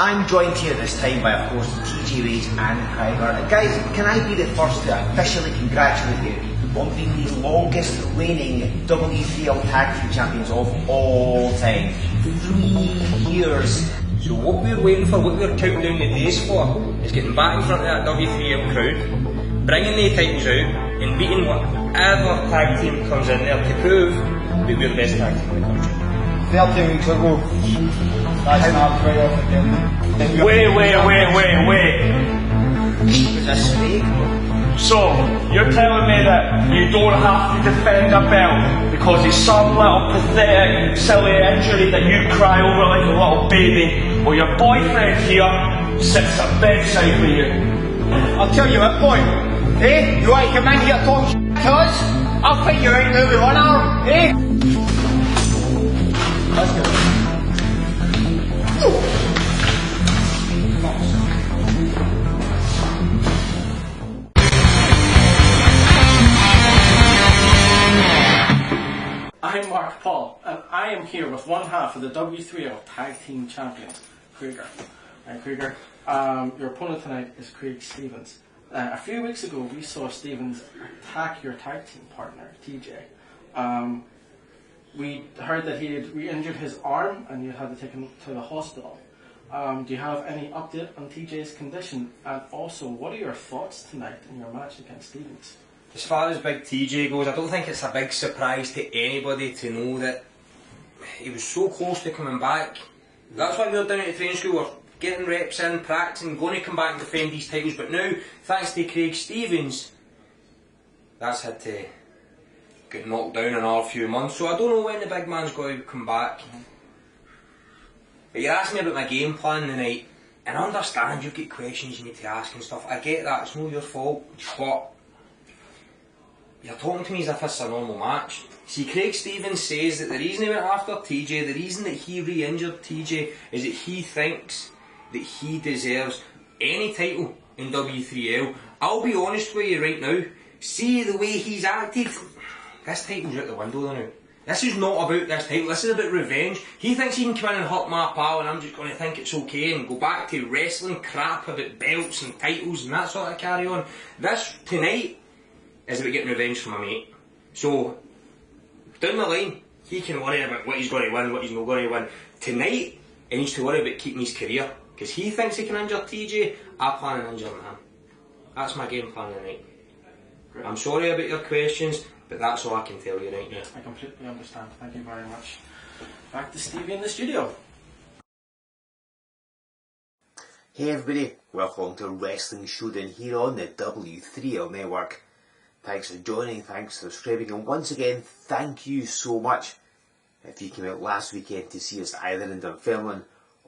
I'm joined here this time by, of course, TJ Rage and Krieger. And guys, can I be the first to officially congratulate you on being the longest reigning W3L Tag Team Champions of all time. 3 years. So what we're waiting for, what we're counting down the days for, is getting back in front of that W3L crowd, bringing the titles out, and beating whatever tag team comes in there to prove that we're the best tag team in the country. 13 weeks ago, that's not right off again. Wait. Was this fake? So, you're telling me that you don't have to defend a belt because it's some little pathetic, silly injury that you cry over like a little baby, or your boyfriend here sits at bedside with you? I'll tell you what, boy. Eh? You want to come in here talking to us? I'll put you out now with 1 hour. Eh? Let's go. I'm Mark Paul, and I am here with one half of the W3L Tag Team Champions, Krieger. And Krieger, your opponent tonight is Craig Stevens. A few weeks ago, we saw Stevens attack your tag team partner, TJ. We heard that he had re-injured his arm and you had to take him to the hospital. Do you have any update on TJ's condition? And also, what are your thoughts tonight in your match against Stevens? As far as Big TJ goes, I don't think it's a big surprise to anybody to know that he was so close to coming back. That's why we were down at the training school, we're getting reps in, practicing, going to come back and defend these titles. But now, thanks to Craig Stevens, that's had to get knocked down in another few months. So I don't know when the big man's going to come back. But you're asking me about my game plan tonight, and I understand you've got questions you need to ask and stuff. I get that, it's not your fault. But you're talking to me as if it's a normal match. See, Craig Stevens says that the reason he went after TJ, the reason that he re-injured TJ, is that he thinks that he deserves any title in W3L. I'll be honest with you right now, see the way he's acted, this title's out the window now. This is not about this title, this is about revenge. He thinks he can come in and hurt my pal and I'm just going to think it's okay and go back to wrestling crap about belts and titles and that sort of carry on. This, tonight, is about getting revenge from my mate. So, down the line, he can worry about what he's going to win, what he's not going to win. Tonight, he needs to worry about keeping his career. Because he thinks he can injure TJ, I plan on injuring him. That's my game plan tonight. Great. I'm sorry about your questions, but that's all I can tell you right now. I completely understand. Thank you very much. Back to Stevie in the studio. Hey everybody, welcome to Wrestling Showdown here on the W3L Network. Thanks for joining, thanks for subscribing, and once again, thank you so much. If you came out last weekend to see us either in Dunfermline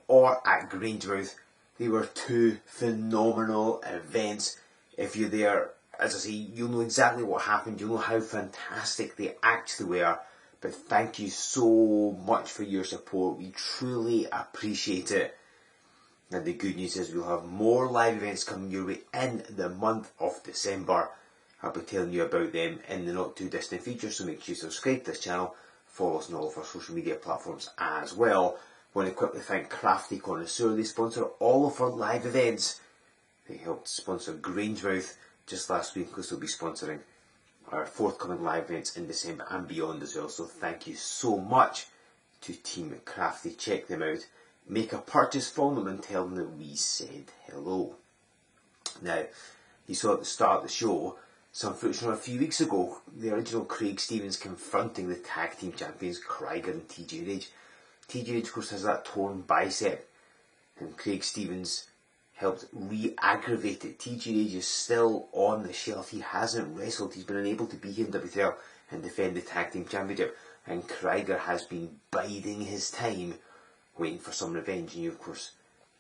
or at Grangemouth, they were two phenomenal events. If you're there, as I say, you'll know exactly what happened, you'll know how fantastic they actually were. But thank you so much for your support, we truly appreciate it. And the good news is we'll have more live events coming your way in the month of December. I'll be telling you about them in the not too distant future, so make sure you subscribe to this channel, follow us on all of our social media platforms as well. I want to quickly thank Crafty Connoisseur, they sponsor all of our live events. They helped sponsor Grangemouth just last week, because they'll be sponsoring our forthcoming live events in December and beyond as well. So thank you so much to Team Crafty, check them out, make a purchase from them and tell them that we said hello. Now, you saw at the start of the show some footage from a few weeks ago, the original Craig Stevens confronting the Tag Team Champions Krieger and TJ Rage. TJ Rage, of course, has that torn bicep, and Craig Stevens helped re-aggravate it. TJ Rage is still on the shelf, he hasn't wrestled, he's been unable to be here in WTL and defend the Tag Team Championship, and Krieger has been biding his time, waiting for some revenge. And you, of course,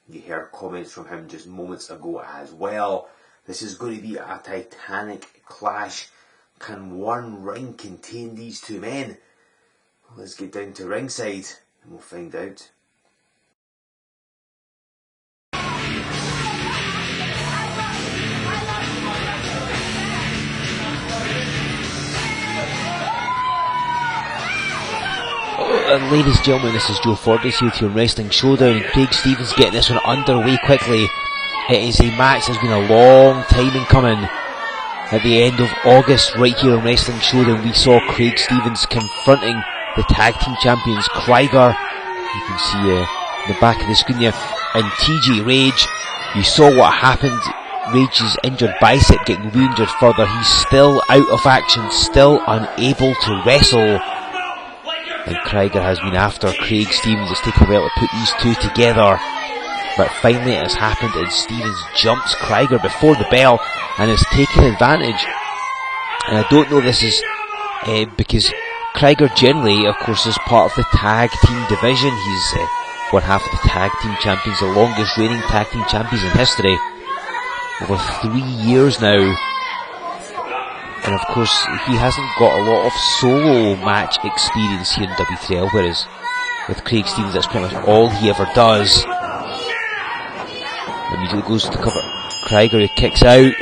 you heard comments from him just moments ago as well. This is going to be a titanic clash. Can one ring contain these two men? Well, let's get down to ringside and we'll find out. Well, ladies and gentlemen, this is Joe Fordyce here on Wrestling Showdown, and Craig Stevens getting this one underway quickly. It is a match that's been a long time in coming. At the end of August, right here on Wrestling Showdown, we saw Craig Stevens confronting the Tag Team Champions Krieger. You can see in the back of the screen here, and TJ Rage. You saw what happened. Rage's injured bicep getting re-injured further. He's still out of action, still unable to wrestle. And Krieger has been after Craig Stevens. It's taken a while to put these two together, but finally it has happened, and Stevens jumps Krieger before the bell and has taken advantage. And I don't know this is because Krieger generally, of course, is part of the tag team division. He's one half of the Tag Team Champions, the longest reigning Tag Team Champions in history, over 3 years now. And of course, he hasn't got a lot of solo match experience here in W3L, whereas with Craig Stevens, that's pretty much all he ever does. Immediately goes to cover Krieger, who kicks out.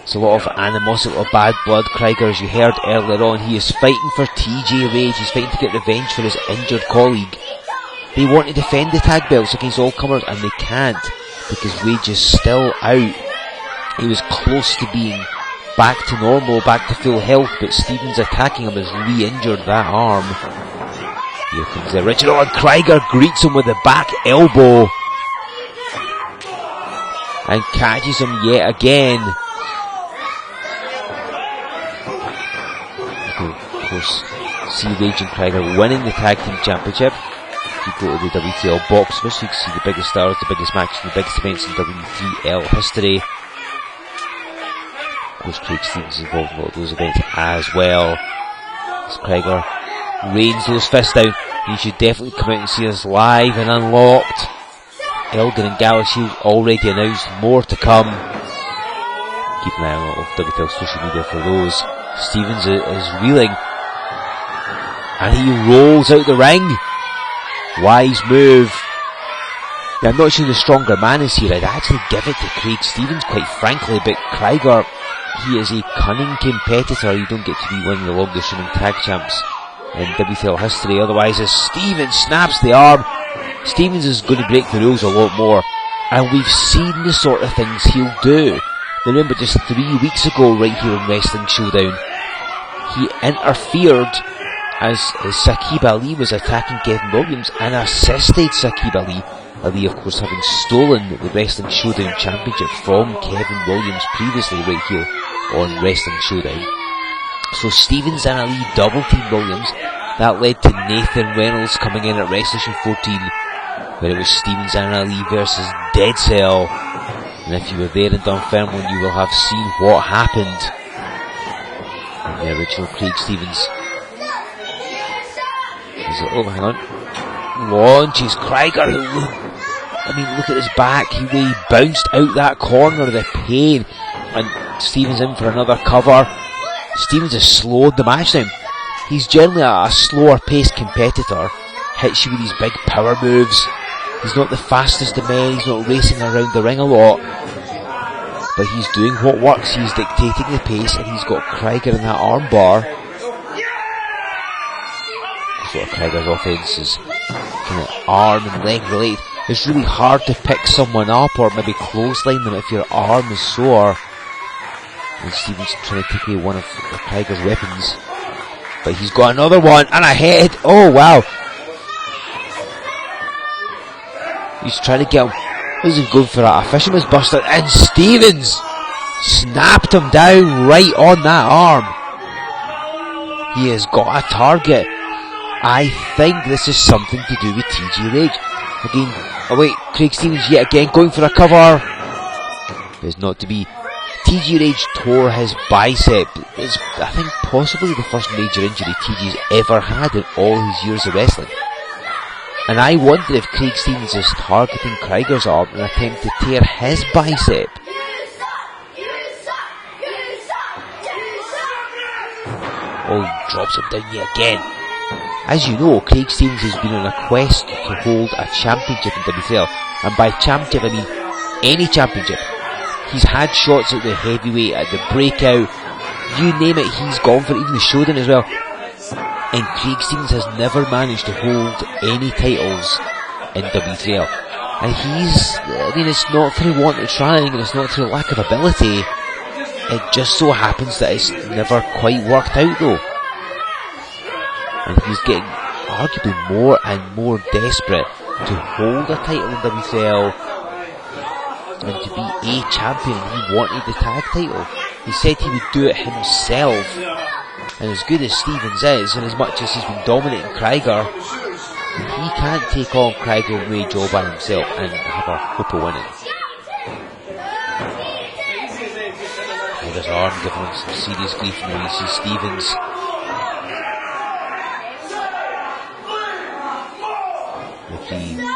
It's a lot of animosity, a lot of bad blood. Krieger, as you heard earlier on, he is fighting for TJ Rage. He's fighting to get revenge for his injured colleague. They want to defend the tag belts against all comers, and they can't, because Rage is still out. He was close to being back to normal, back to full health, but Stevens attacking him has re-injured that arm. Here comes the original, and Krieger greets him with a back elbow and catches him yet again. Of course, see Rage and Krieger winning the Tag Team Championship. If you go to the W3L box office, you can see the biggest stars, the biggest matches, and the biggest events in W3L history. Of course, Craig Stevens is involved in a lot of those events as well. As Krieger rains those fists down, you should definitely come out and see us live and unlocked. Elgin and Galashiels already announced, more to come. Keep an eye on all of W3L social media for those. Stevens is reeling, and he rolls out the ring. Wise move. Now, I'm not sure the stronger man is here. I'd actually give it to Craig Stevens, quite frankly, but Krieger, he is a cunning competitor. You don't get to be one of the longest running tag champs in WTL history otherwise. As Stevens snaps the arm, Stevens is going to break the rules a lot more, and we've seen the sort of things he'll do. Remember, just 3 weeks ago, right here on Wrestling Showdown, he interfered as Saqib Ali was attacking Kevin Williams and assisted Saqib Ali. Ali, of course, having stolen the Wrestling Showdown Championship from Kevin Williams previously right here on Wrestling Showdown. So Stevens and Ali double teamed Williams. That led to Nathan Reynolds coming in at WrestleMania 14, where it was Stevens and Ali versus Dead Cell. And if you were there in Dunfermline, you will have seen what happened. And the original Craig Stevens. Oh, hang on. Launches Krieger, look at his back. He really bounced out that corner, the pain. And Stevens in for another cover. Stevens has slowed the match down. He's generally a slower paced competitor. Hits you with these big power moves. He's not the fastest of men. He's not racing around the ring a lot. But he's doing what works. He's dictating the pace, and he's got Krieger in that armbar. Sort of Krieger's offense is kind of arm and leg related. It's really hard to pick someone up or maybe clothesline them if your arm is sore. And Stevens trying to take away one of Krieger's weapons, but he's got another one and a head. Oh wow! He's trying to get him. He's going for a fisherman's buster, and Stevens snapped him down right on that arm. He has got a target. I think this is something to do with TJ Rage. Again, oh wait, Craig Stevens yet again going for a cover. It's not to be. TJ Rage tore his bicep. It's, I think, possibly the first major injury TJ's ever had in all his years of wrestling. And I wonder if Craig Stevens is targeting Krieger's arm in an attempt to tear his bicep. Oh, he drops him down yet again. As you know, Craig Stevens has been on a quest to hold a championship in WTL, and by championship I mean any championship. He's had shots at the heavyweight, at the breakout, you name it, he's gone for it, even the Showdown as well. And Craig Stevens has never managed to hold any titles in W3L. And it's not through want of trying, and it's not through lack of ability. It just so happens that it's never quite worked out though. And he's getting arguably more and more desperate to hold a title in W3L and to be a champion. He wanted the tag title. He said he would do it himself. And as good as Stevens is, and as much as he's been dominating Krieger, he can't take on Krieger and Ray Joe by himself and have a hope of winning. Oh, his arm giving him some serious grief now. You see Stevens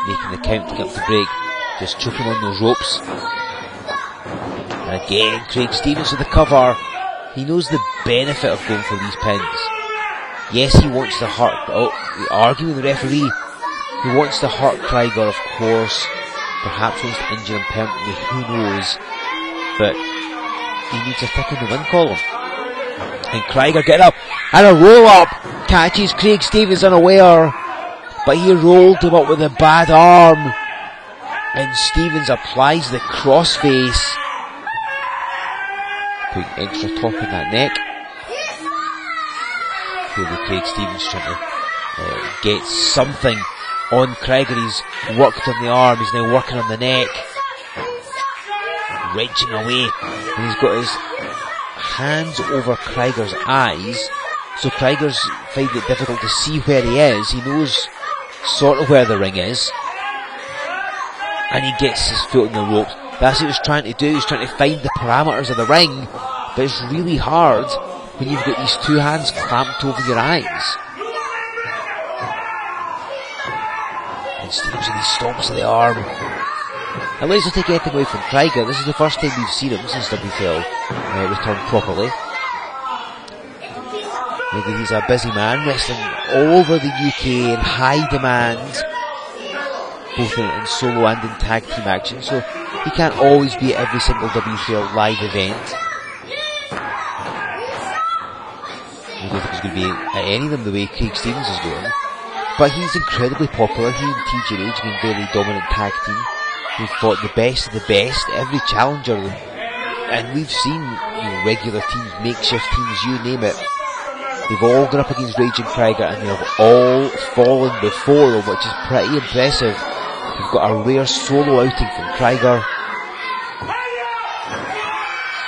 making the count to get up the break, just choking on those ropes. And again, Craig Stevens with the cover. He knows the benefit of going for these pins. Yes, he wants to hurt, arguing with the referee, he wants to hurt Krieger, of course, perhaps wants to injure him permanently, who knows, but he needs a tick in the win column. And Krieger get up, and a roll up, catches Craig Stevens unaware, but he rolled him up with a bad arm, and Stevens applies the crossface, putting extra top in that neck. Clearly Craig Stevens trying to get something on Krieger. He's worked on the arm, he's now working on the neck, wrenching away, and he's got his hands over Krieger's eyes, so Krieger's finding it difficult to see where he is. He knows sort of where the ring is, and he gets his foot on the ropes. That's what he's trying to do, he's trying to find the parameters of the ring, but it's really hard when you've got these two hands clamped over your eyes. And Stevens with these stomps of the arm. And let's not take anything away from Krieger, this is the first time we've seen him since W3L returned properly. Maybe he's a busy man, wrestling all over the UK in high demand, both in solo and in tag team action, so he can't always be at every single W3L live event. I don't think he's going to be at any of them the way Craig Stevens is going, but he's incredibly popular. He and TJ Rage have been a very dominant tag team. They've fought the best of the best, every challenger, and we've seen regular teams, makeshift teams, you name it. They've all gone up against Rage and Krieger, and they have all fallen before them, which is pretty impressive. We've got a rare solo outing from Krieger,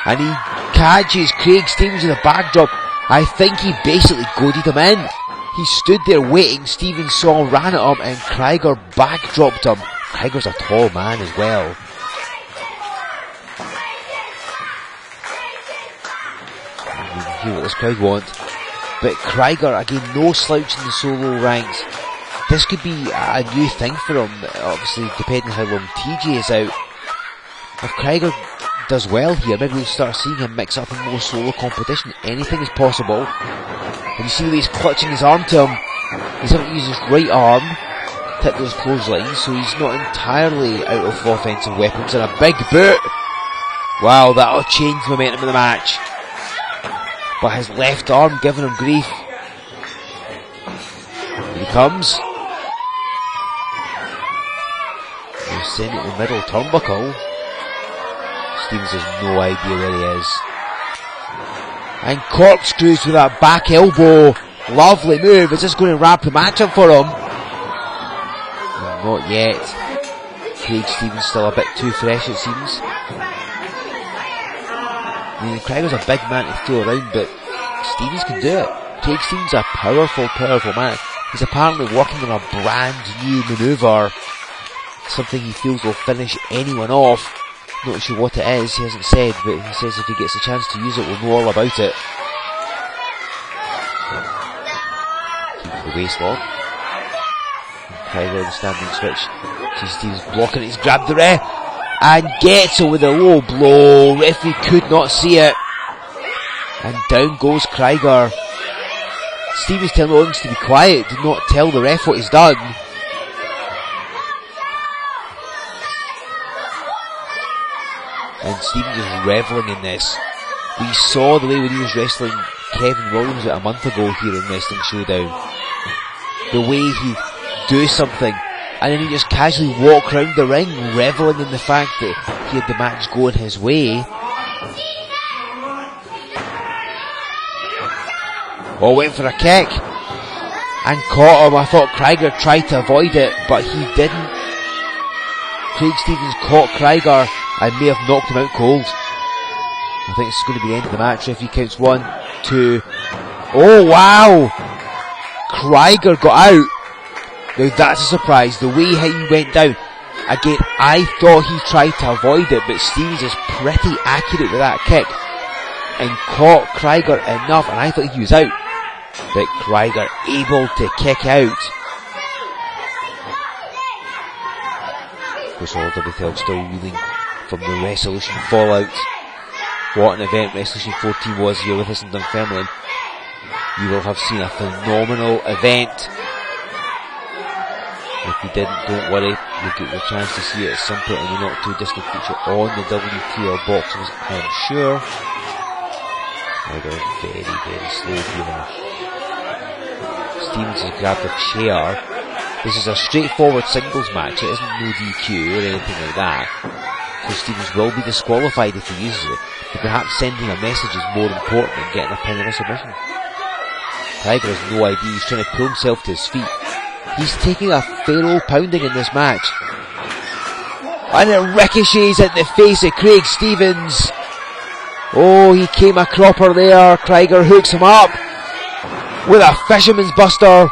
and he catches Craig Stevens with a backdrop. I think he basically goaded him in. He stood there waiting, Stevens saw, ran at him, and Krieger backdropped him. Krieger's a tall man as well. You can hear what this crowd want. But Krieger, again, no slouch in the solo ranks. This could be a new thing for him, obviously, depending on how long TJ is out. If Krieger does well here, maybe we'll start seeing him mix up in more solo competition. Anything is possible. And you see that he's clutching his arm to him. He's having to use his right arm to hit those clotheslines, so he's not entirely out of offensive weapons. And a big boot! Wow, that'll change the momentum of the match. But his left arm giving him grief. Here he comes. He's sending it in the middle turnbuckle. Stevens has no idea where he is. And corkscrews with that back elbow. Lovely move. Is this going to wrap the match up for him? Not yet. Craig Stevens still a bit too fresh, it seems. I mean, Krieger's a big man to throw around, but Stevens can do it. Craig Stevens is a powerful, powerful man. He's apparently working on a brand new manoeuvre. Something he feels will finish anyone off. Not sure what it is, he hasn't said, but he says if he gets a chance to use it, we'll know all about it. Keep the waist lock. Krieger the standing switch. See Stevens blocking it, he's grabbed the ref and gets it with a low blow. Referee could not see it. And down goes Krieger. Stevens telling the audience to be quiet, did not tell the ref what he's done. And Stevens is revelling in this. We saw the way when he was wrestling Kevin Williams about a month ago here in Wrestling Showdown. The way he'd do something and then he'd just casually walk around the ring, reveling in the fact that he had the match going his way. Oh, went for a kick and caught him. I thought Krieger tried to avoid it, but he didn't. Craig Stevens caught Krieger and may have knocked him out cold. I think it's going to be the end of the match. Referee counts 1, 2. Oh wow! Krieger got out. Now that's a surprise. The way he went down. Again, I thought he tried to avoid it, but Stevens is pretty accurate with that kick and caught Krieger enough, and I thought he was out. But Krieger able to kick out. Of course, all W3L still reeling from the Resolution fallout. What an event Resolution 14 was here with us in Dunfermline. You will have seen a phenomenal event. If you didn't, don't worry, you'll get the chance to see it at some point in the not too distant future on the W3L box office, I am sure. Krieger very, very slow here. Stevens has grabbed a chair. This is a straightforward singles match, it isn't no DQ or anything like that. So Stevens will be disqualified if he uses it, but perhaps sending a message is more important than getting a pin or a submission. Krieger has no idea, he's trying to pull himself to his feet. He's taking a Pharaoh pounding in this match. And it ricochets at the face of Craig Stevens. Oh, he came a cropper there. Krieger hooks him up with a fisherman's buster.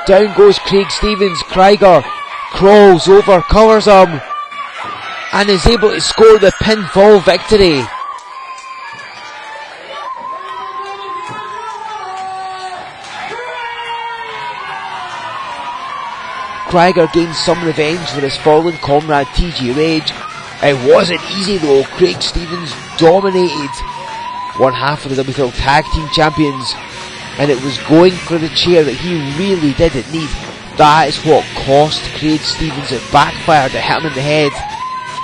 Down goes Craig Stevens. Krieger crawls over, covers him, and is able to score the pinfall victory. Krieger gains some revenge for his fallen comrade TG Rage. It wasn't easy though. Craig Stevens dominated one half of the W3L Tag Team Champions, and it was going for the chair that he really didn't need. That is what cost Craig Stevens. It backfired, it hit him in the head.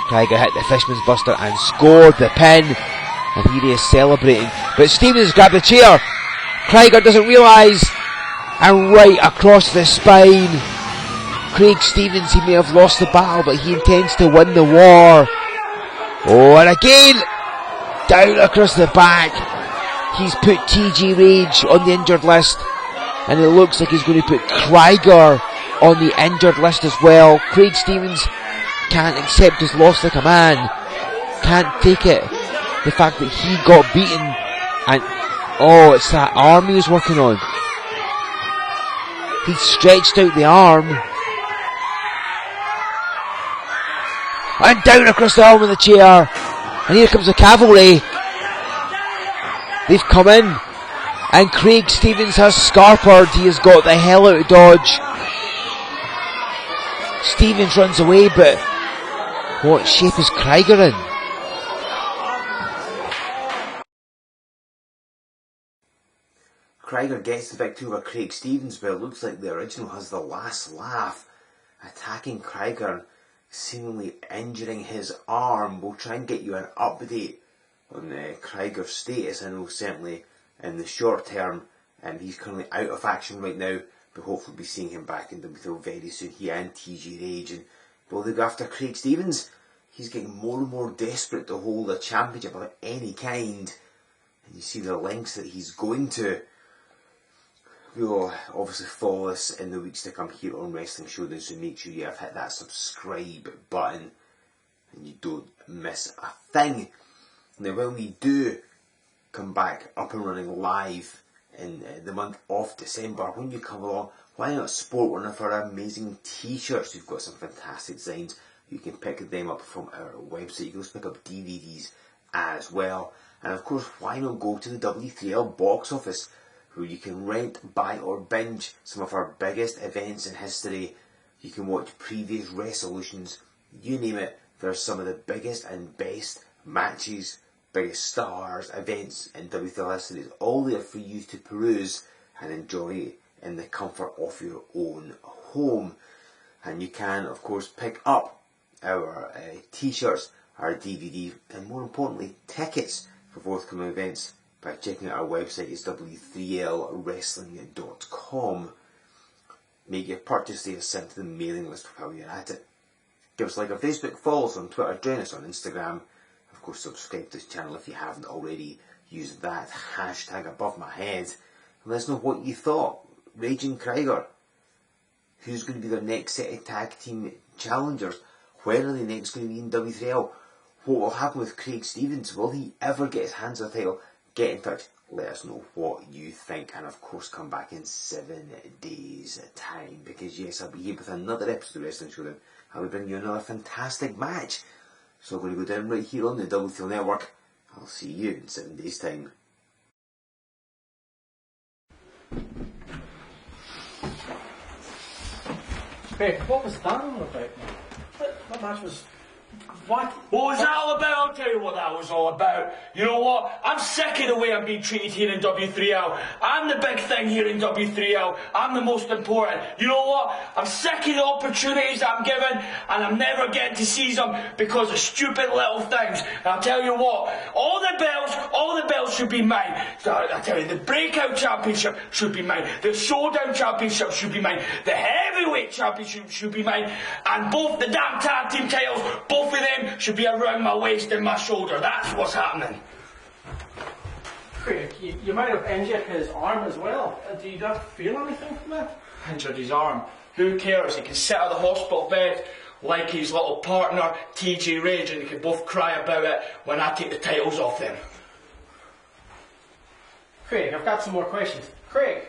Krieger hit the Fishman's Buster and scored the pin, and here he is celebrating. But Stevens grabbed the chair. Krieger doesn't realise, and right across the spine. Craig Stevens, he may have lost the battle, but he intends to win the war. Oh, and again, down across the back. He's put TG Rage on the injured list, and it looks like he's going to put Krieger on the injured list as well. Craig Stevens can't accept his loss like a man. Can't take it. The fact that he got beaten, and oh, it's that arm he was working on. He stretched out the arm. And down across the arm of the chair. And here comes the cavalry. They've come in. And Craig Stevens has scarpered. He has got the hell out of dodge. Stevens runs away, but what shape is Krieger in? Krieger gets the victory over Craig Stevens, but it looks like the original has the last laugh, attacking Krieger, seemingly injuring his arm. We'll try and get you an update on Krieger's status. I know certainly in the short term, he's currently out of action right now, but hopefully we'll be seeing him back in W3L very soon. He and TG Rage, and will they go after Craig Stevens? He's getting more and more desperate to hold a championship of any kind, and you see the lengths that he's going to. We'll obviously follow this in the weeks to come here on Wrestling Showdown, so make sure you have hit that subscribe button and you don't miss a thing. Now when we do come back up and running live in the month of December, when you come along, why not sport one of our amazing t-shirts? We've got some fantastic designs. You can pick them up from our website. You can also pick up DVDs as well. And of course, why not go to the W3L box office, where you can rent, buy or binge some of our biggest events in history. You can watch previous resolutions, you name it. There's some of the biggest and best matches, biggest stars, events in W3L history. It's all there for you to peruse and enjoy in the comfort of your own home. And you can of course pick up our t-shirts, our DVD, and more importantly tickets for forthcoming events by checking out our website. It's w3lwrestling.com. Make your purchase there, sent to the mailing list while you're at it. Give us a like on Facebook, follow us on Twitter, join us on Instagram. Of course, subscribe to this channel if you haven't already. Use that hashtag above my head. And let us know what you thought. Raging Krieger. Who's going to be their next set of tag team challengers? When are they next going to be in W3L? What will happen with Craig Stevens? Will he ever get his hands on the title? Get in touch. Let us know what you think. And of course, come back in 7 days' time. Because yes, I'll be here with another episode of Wrestling Showdown. I'll be bringing you another fantastic match. So I'm going to go down right here on the W3L Network. I'll see you in 7 days' time. Craig, what was that all about? That match was... What? What was that all about? I'll tell you what that was all about. You know what? I'm sick of the way I'm being treated here in W3L. I'm the big thing here in W3L. I'm the most important. You know what? I'm sick of the opportunities I'm given, and I'm never getting to seize them because of stupid little things. And I'll tell you what, all the belts should be mine. So I tell you, the Breakout Championship should be mine. The Showdown Championship should be mine. The Heavyweight Championship should be mine. And both the damn tag team titles, both of them should be around my waist and my shoulder. That's what's happening. Craig, you might have injured his arm as well. Do you not feel anything from that? Injured his arm. Who cares? He can sit on the hospital bed like his little partner, TJ Rage, and they can both cry about it when I take the titles off them. Craig, I've got some more questions. Craig!